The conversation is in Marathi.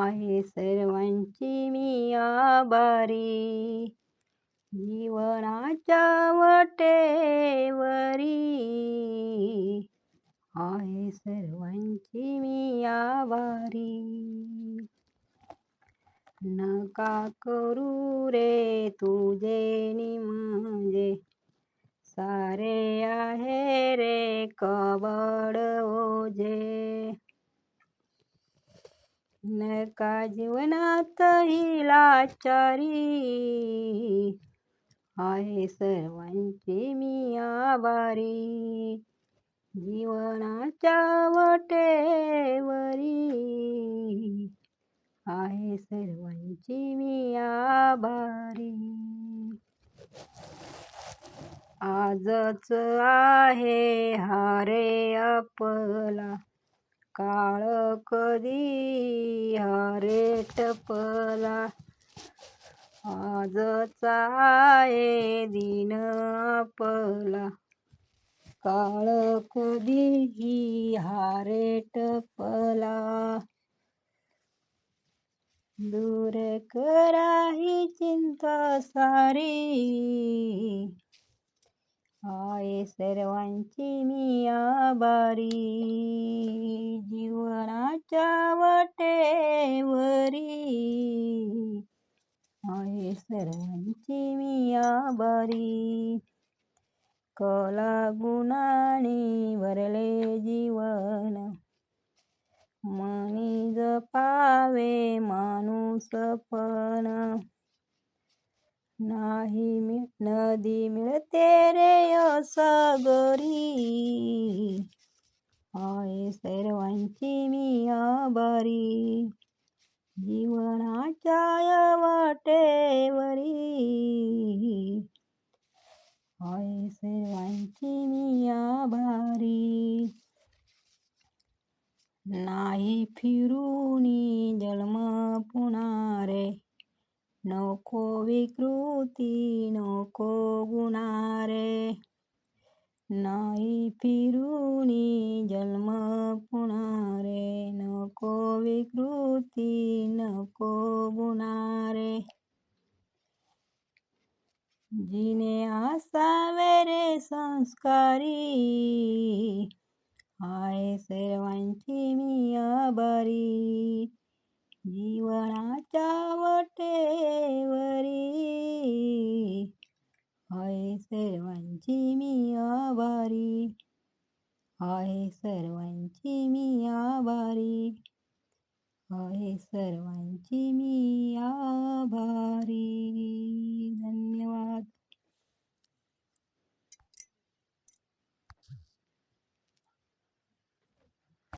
आहे सर्वांची मी आभारी. जीवनाच्या वटेवरी आहे सर्वांची मी आभारी. नका करू रे तुझे निमजे, सारे आहे रे कबड ओझे. नका जीवनात ही लाचारी, आहे सर्वांची मी आभारी. जीवनाच्या वटेवरी आहे सर्वांची मी आभारी. आजच आहे हा रे आपला काळ, कधी हा रे टपला. आजच आहे दिन आपला काळ, कधी हा रे टपला. दूर करा ही चिंता सारी, आहे सर्वांची मी आभारी. जीवनाच्या वटेवरी आहे सर्वांची मी आभारी. कला गुणांनी भरले जीवन, मनी जपावे माणूसपण. नाही नदी मिळते रे सागरी, आहे सर्वांची मी आभारी. जीवनाच्या वाटेवरी आहे सर्वांची मी आभारी. नाही फिरूनी जन्म पुन्हा रे, नको विकृती नको गुन्हा रे. नाही फिरूनी जन्म पुन्हा रे, नको विकृती नको गुन्हा रे. जिने असावे रे संस्कारी, आहे सर्वांची मी आभारी. जीवनाच्या वटेवरी आहे सर्वांची मी आभारी. आहे सर्वांची मी आभारी. आहे सर्वांची मी आभारी.